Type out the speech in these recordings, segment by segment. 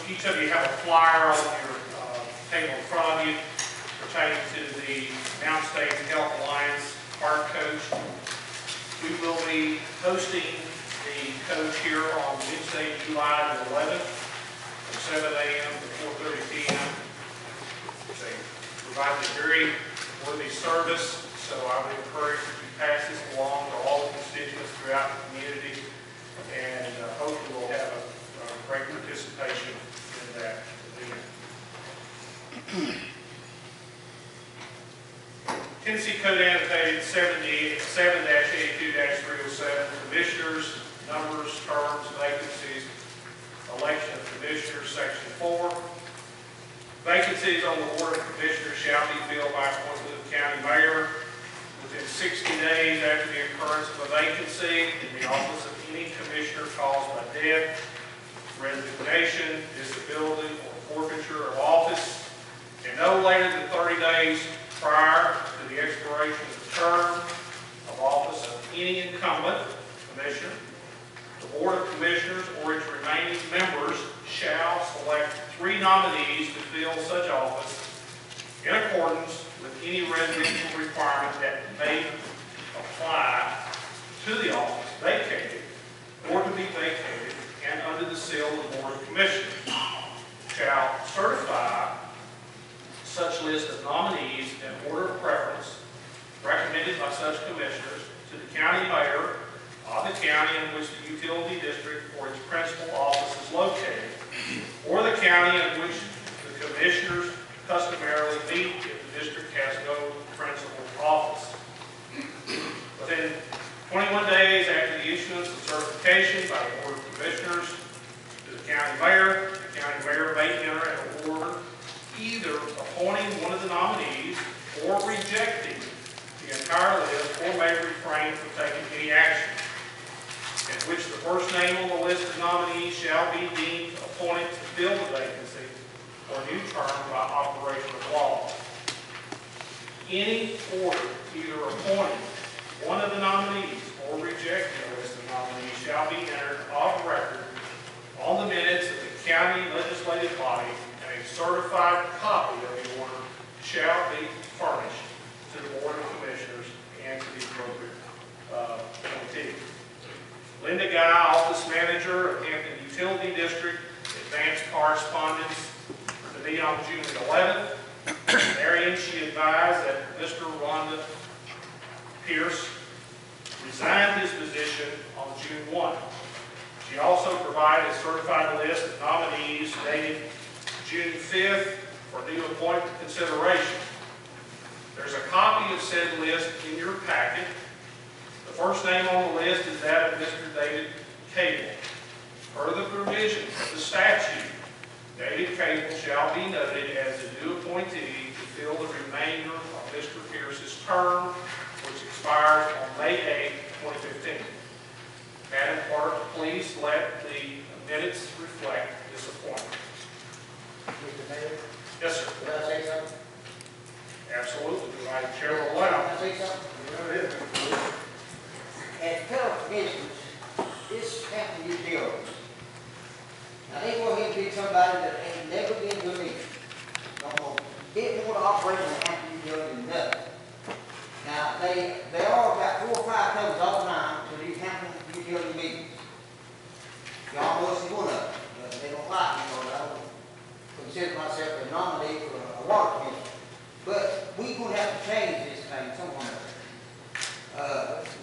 each of you have a flyer on your table in front of you pertaining to the Mountain State Health Alliance Heart Coach. We will be hosting the coach here on Wednesday, July the 11th from 7 a.m. to 4:30 p.m. They provide a very worthy service, so I would encourage you to pass this along to all the constituents throughout the community, and hopefully we'll have a great participation in that event. Tennessee Code Annotated 7-82-307, Commissioners, Numbers, Terms, Vacancies, Election of Commissioners, Section 4. Vacancies on the Board of Commissioners shall be filled by appointment of the County Mayor within 60 days after the occurrence of a vacancy in the office of any Commissioner caused by death, resignation, disability, or forfeiture of office, and no later than 30 days prior to the expiration of the term of office of any incumbent Commissioner. The Board of Commissioners or its remaining members shall select 3 nominees to fill such office in accordance with any residential requirement that may apply to the office vacated or to be vacated, and under the seal of the Board of Commissioners shall certify such list of nominees in order of preference recommended by such commissioners to the county mayor of the county in which the utility district or its principal office is located, or the county in which the commissioners customarily meet if the district has no principal office. Within 21 days after the issuance of certification by the Board of Commissioners to the county mayor may enter an order either appointing one of the nominees or rejecting the entire list, or may refrain from taking any action, in which the first name on the list of nominees shall be deemed appointed to fill the vacancy or new term by operation of law. Any order either appointing one of the nominees or rejecting the list of nominees shall be entered off record on the minutes of the county legislative body, and a certified copy of the order shall be furnished to the Board of Commissioners and to the appropriate committee. Linda Guy, Office Manager of Hampton Utility District, advanced correspondence to me on June 11th. Therein, she advised that Mr. Rhonda Pierce resigned his position on June 1. She also provided a certified list of nominees dated June 5th for new appointment consideration. There's a copy of said list in your packet. The first name on the list is that of Mr. David Cable. Per the provisions of the statute, David Cable shall be noted as a new appointee to fill the remainder of Mr. Pierce's term, which expires on May 8, 2015. Madam Clerk, please let the minutes reflect this appointment. Mr. Mayor? Yes, sir. Can I say something? Absolutely. Do I chair will allow? Can I say something? As fellow commissioners, this Hampton Utilities, now they go ahead and be somebody that ain't never been to me. Didn't want to operate in the Hampton Utilities than nothing. Now, they are about 4 or 5 times all the time to these Hampton Utility meetings. Y'all know it's one of them. They don't like me, because I don't consider myself a nominee for a water commission. But we're going to have to change this thing somehow.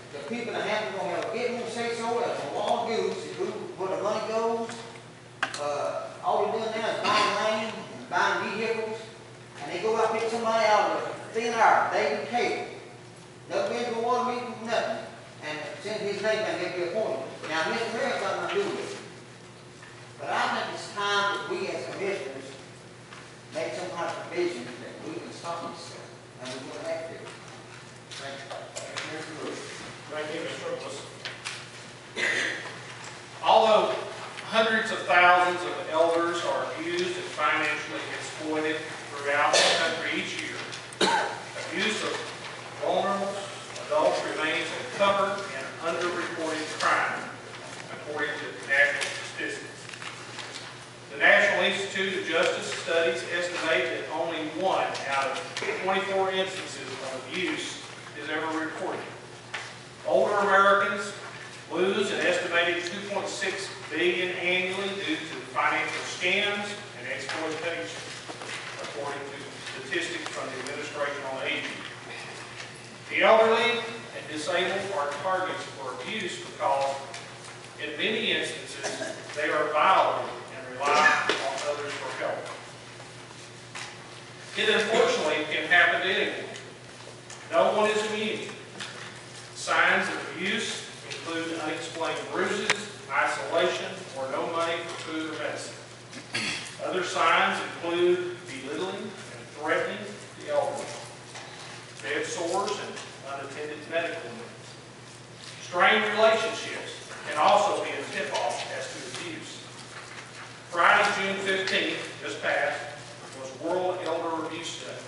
The people in Hampton are going to have a bit more say so. As a law goes, where the money goes. All they're doing now is buying land and buying vehicles, and they go out and pick somebody out of a thin air, David Cable. Never been to a water meeting, nothing. And send his name and get the appointment. Now, Mr. Mayor's got nothing to do with it. But I think it's time that we as commissioners make some kind of provision that we can stop this stuff, and we're going to have to. Thank you. Thank you, Mr. Willis. Although hundreds of thousands of elders are abused and financially exploited throughout the country each year, abuse of vulnerable adults remains a covered and underreported crime, according to national statistics. The National National Institute of Justice Studies estimate that only 1 out of 24 instances of abuse is ever reported. Older Americans lose an estimated $2.6 billion annually due to financial scams and exploitation, according to statistics from the Administration on Aging. The elderly and disabled are targets for abuse because, in many instances, they are violated and rely on others for help. It unfortunately can happen to anyone. No one is immune. Signs of abuse include unexplained bruises, isolation, or no money for food or medicine. Other signs include belittling and threatening the elderly, bed sores, and unattended medical needs. Strained relationships can also be a tip-off as to abuse. Friday, June 15th, just passed, was World Elder Abuse Day.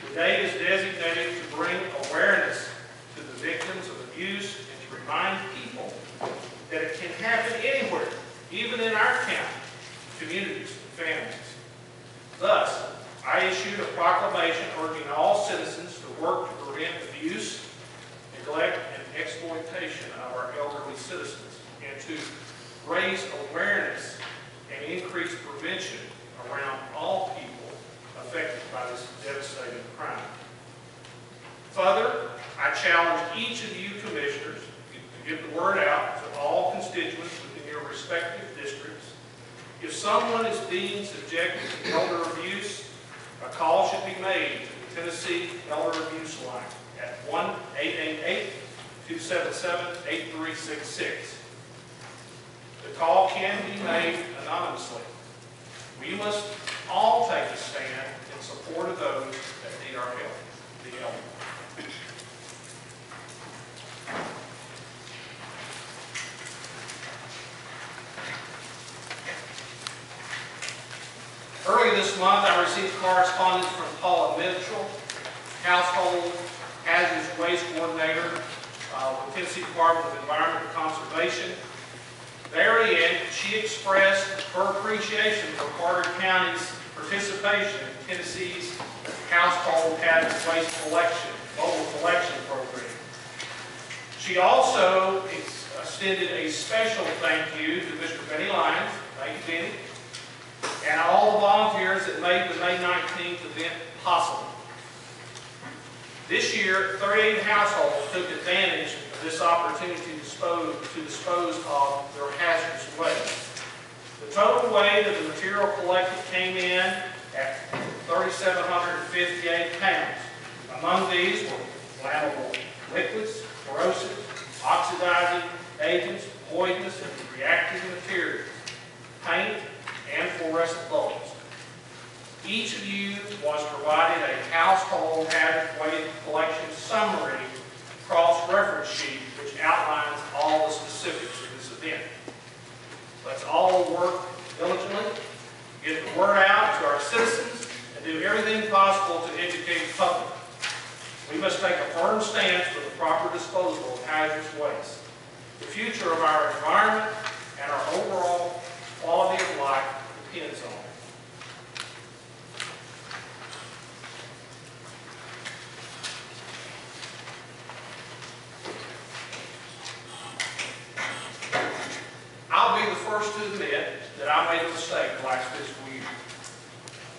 The day is designated to bring awareness to the victims of abuse and to remind people that it can happen anywhere, even in our county, communities, and families. Thus, I issued a proclamation urging all citizens to work to prevent abuse, neglect, and exploitation of our elderly citizens, and to raise awareness and increase prevention around all people affected by this devastating crime. Further, I challenge each of you commissioners to get the word out to all constituents within your respective districts. If someone is being subjected to elder abuse, a call should be made to the Tennessee Elder Abuse Line at 1-888-277-8366. The call can be made anonymously. We must all take a stand in support of those that need our help, the elderly. Earlier this month, I received correspondence from Paula Mitchell, Household Hazardous Waste Coordinator with Tennessee Department of Environmental Conservation. Therein, she expressed her appreciation for Carter County's participation in Tennessee's Household Hazardous Waste Mobile Collection Program. She also extended a special thank you to Mr. Benny Lyons, thank you, Benny, and all the volunteers that made the May 19th event possible. This year, 38 households took advantage of this opportunity to dispose of their hazardous waste. The total weight of the material collected came in at 3,758 pounds. Among these were flammable liquids, corrosive, oxidizing agents, poisonous and reactive materials, paint, and fluorescent bulbs. Each of you was provided a household hazardous waste collection summary cross-reference sheet which outlines all the specifics of this event. Let's all work diligently, get the word out to our citizens, and do everything possible to educate the public. We must take a firm stance for the proper disposal of hazardous waste. The future of our environment and our overall quality of life depends on it. I'll be the first to admit that I made a mistake last fiscal year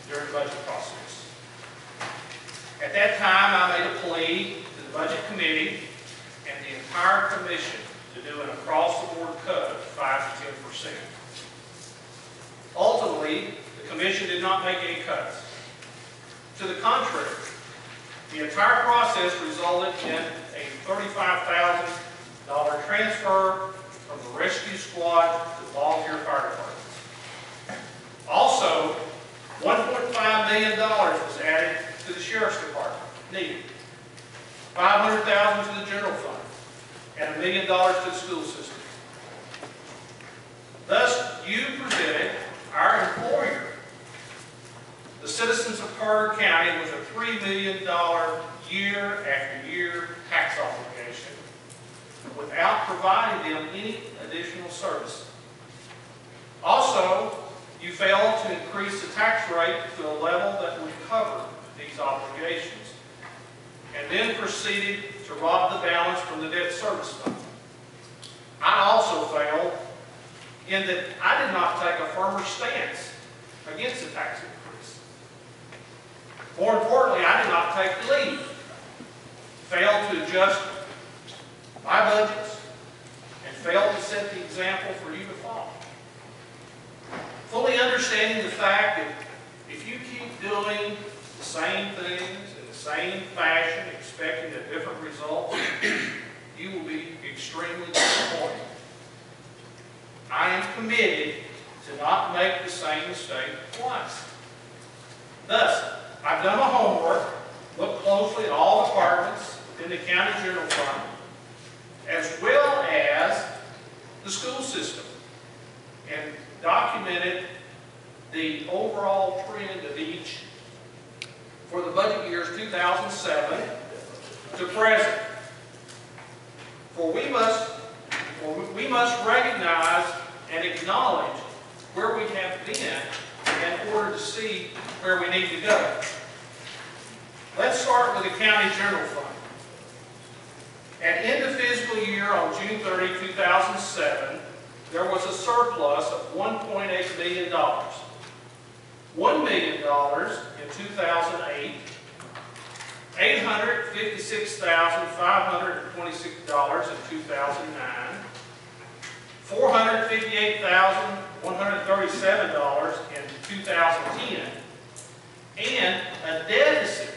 during the budget process. At that time, I made a plea to the Budget Committee and the entire Commission to do an across-the-board cut of 5 to 10%. Ultimately, the Commission did not make any cuts. To the contrary, the entire process resulted in a $35,000 transfer from the rescue squad to volunteer fire departments. Also, $1.5 million was added to the Sheriff's Department, needed. $500,000 to the general fund, and $1 million to the school system. Thus, you presented our employer, the citizens of Carter County, with a $3 million year after year tax obligation without providing them any additional service. Also, You failed to increase the tax rate to a level that would cover these obligations, and then proceeded to rob the balance from the debt service fund. I also failed in that I did not take a firmer stance against the tax increase. More importantly, I did not take the lead. Failed to adjust my budgets and failed to set the example for you to follow. Fully understanding the fact that if you keep doing the same things in the same fashion, expecting a different result, you will be extremely disappointed. I am committed to not make the same mistake twice. Thus, I've done my homework, looked closely at all departments within the county general fund, as well as the school system, and documented the overall trend of each for the budget years 2007 to present. For we must recognize and acknowledge where we have been in order to see where we need to go. Let's start with the county general fund. At end of fiscal year on June 30, 2007, there was a surplus of $1.8 million. $1 million in 2008, $856,526 in 2009, $458,137 in 2010, and a deficit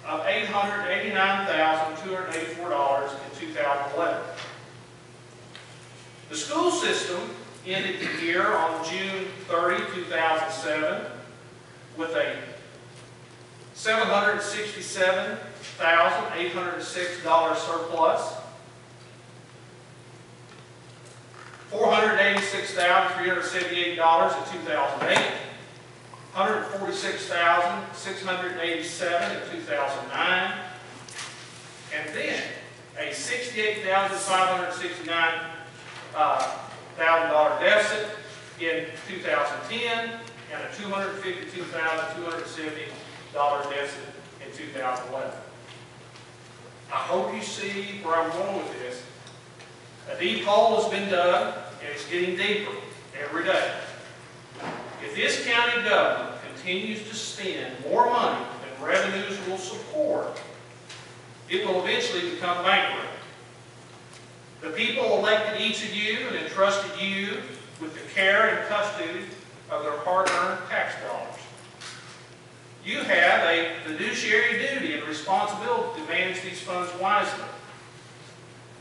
of $889,284 in 2011. The school system ended the year on June 30, 2007 with a $767,806 surplus, $486,378 in 2008, $146,687 in 2009, and then a $68,569 deficit in 2010, and a $252,270 deficit in 2011. I hope you see where I'm going with this. A deep hole has been dug, and it's getting deeper every day. If this county government continues to spend more money than revenues will support, it will eventually become bankrupt. The people elected each of you and entrusted you with the care and custody of their hard-earned tax dollars. You have a fiduciary duty and responsibility to manage these funds wisely.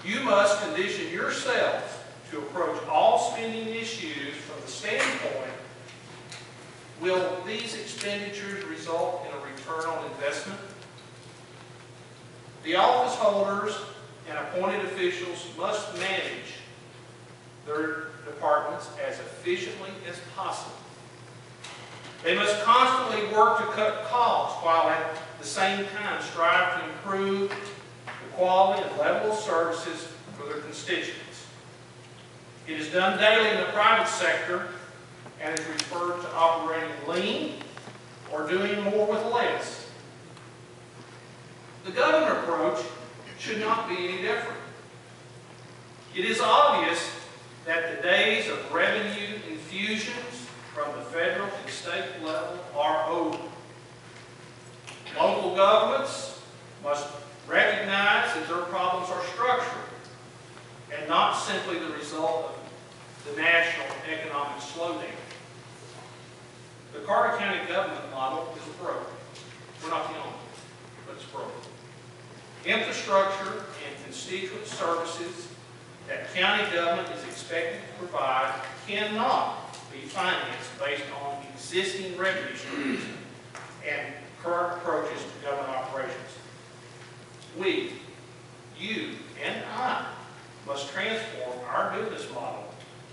You must condition yourselves to approach all spending issues from the standpoint, will these expenditures result in a return on investment? The office holders and appointed officials must manage their departments as efficiently as possible. They must constantly work to cut costs while at the same time strive to improve the quality and level of services for their constituents. It is done daily in the private sector and is referred to operating lean or doing more with less. The government approach should not be any different. It is obvious that the days of revenue infusions from the federal and state level are over. Local governments must recognize that their problems are structural and not simply the result of the national economic slowdown. The Carter County government model is broken. We're not the only one, but it's broken. Infrastructure and constituent services that county government is expected to provide cannot be financed based on existing revenue streams and current approaches to government operations. We, you, and I must transform our business model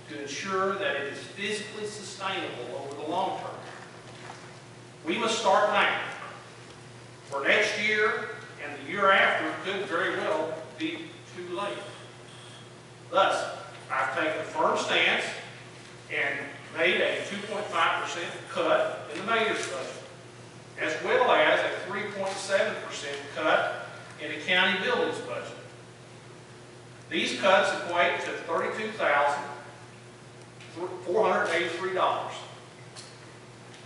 to ensure that it is physically sustainable over the long term. We must start now. For next year and the year after could very well be too late. Thus, I've taken a firm stance and made a 2.5% cut in the mayor's budget, as well as a 3.7% cut in the county buildings budget. These cuts equate to $32,483.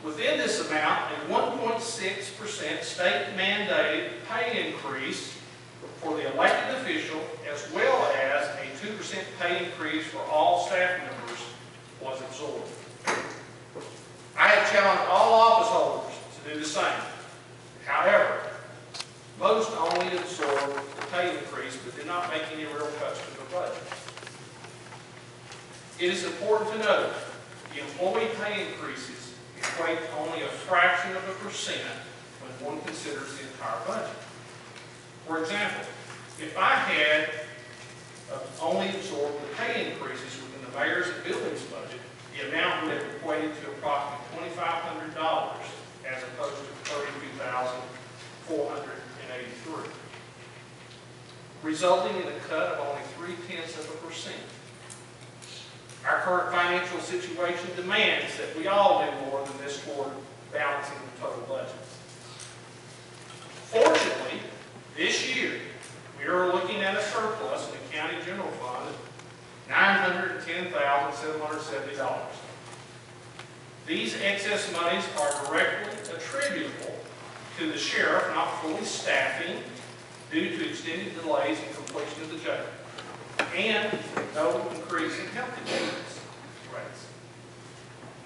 Within this amount, a 1.6% state mandated pay increase for the elected official, as well as a 2% pay increase for all staff members, was absorbed. I have challenged all office holders to do the same. However, most only absorbed the pay increase but did not make any real cuts to their budget. It is important to note the employee pay increases equate to only a fraction of a percent when one considers the entire budget. For example, if I had only absorbed the pay increases within the mayor's and buildings budget, the amount would have equated to approximately $2,500 as opposed to $32,483, resulting in a cut of only 0.3%. Our current financial situation demands that we all do more than this toward balancing the total budget. Fortunately, this year, we are looking at a surplus in the county general fund of $910,770. These excess monies are directly attributable to the sheriff not fully staffing due to extended delays in completion of the jail, and no increase in health insurance rates.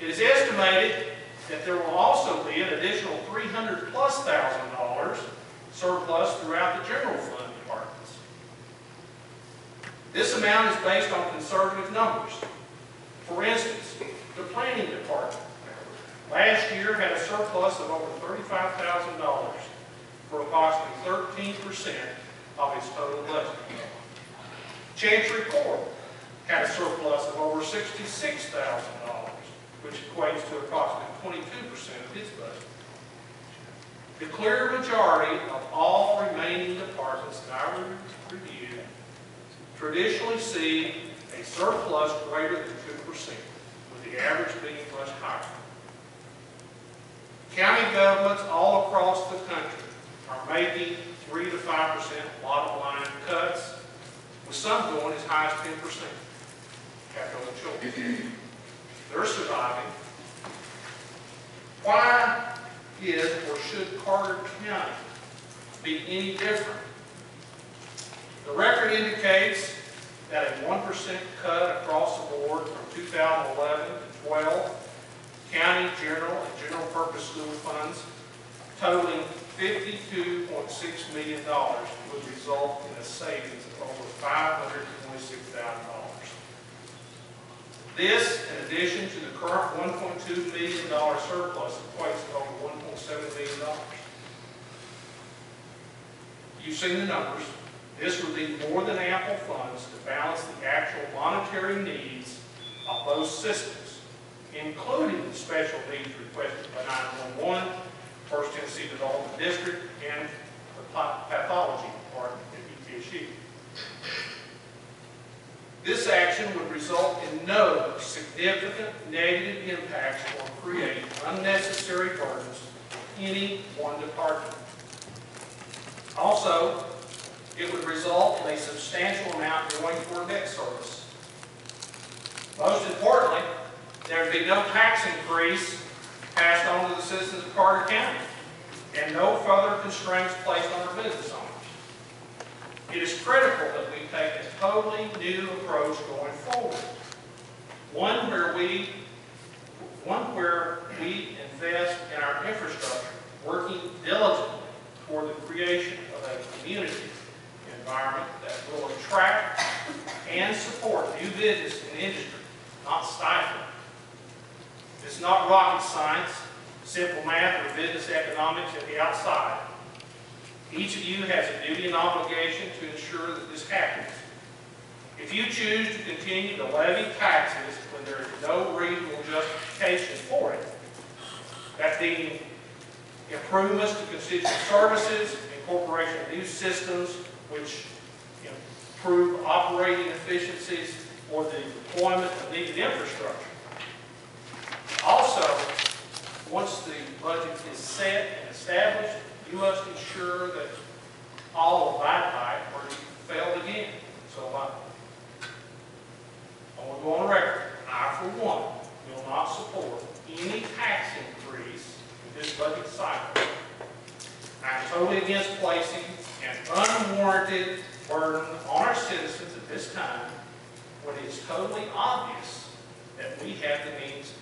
It is estimated that there will also be an additional $300,000+ surplus throughout the general fund departments. This amount is based on conservative numbers. For instance, the planning department last year had a surplus of over $35,000 for approximately 13% of its total budget. Chancery Court had a surplus of over $66,000, which equates to approximately 22% of its budget. The clear majority of all remaining departments that I reviewed traditionally see a surplus greater than 2%, with the average being much higher. County governments all across the country are making 3 to 5% bottom line cuts, with some going as high as 10%. Have no choice. They're surviving. Why is or should Carter County be any different? The record indicates that a 1% cut across the board from 2011 to 12 county general and general purpose school funds totaling $52.6 million would result in a savings of over $526,000. This, in addition to the current $1.2 million surplus, equates to over $1.7 million. You've seen the numbers. This would be more than ample funds to balance the actual monetary needs of those systems, including the special needs requested by 911, First Tennessee Development District, and the pathology department at ETSU. This action would result in no significant negative impacts or create unnecessary burdens for any one department. Also, it would result in a substantial amount going toward debt service. Most importantly, there would be no tax increase passed on to the citizens of Carter County, and no further constraints placed on our business owners. It is critical that we take a totally new approach going forward, one where we invest in our infrastructure, working diligently toward the creation of a community environment that will attract and support new business in the industry, not stifle it. It's not rocket science, simple math, or business economics at the outside. Each of you has a duty and obligation to ensure that this happens. If you choose to continue to levy taxes when there is no reasonable justification for it, that being improvements to constituent services, incorporation of new systems which improve operating efficiencies, or the deployment of needed infrastructure, once the budget is set and established, you must ensure that all abide by it or you fail again. So I want to go on record. I, for one, will not support any tax increase in this budget cycle. I'm totally against placing an unwarranted burden on our citizens at this time when it's totally obvious that we have the means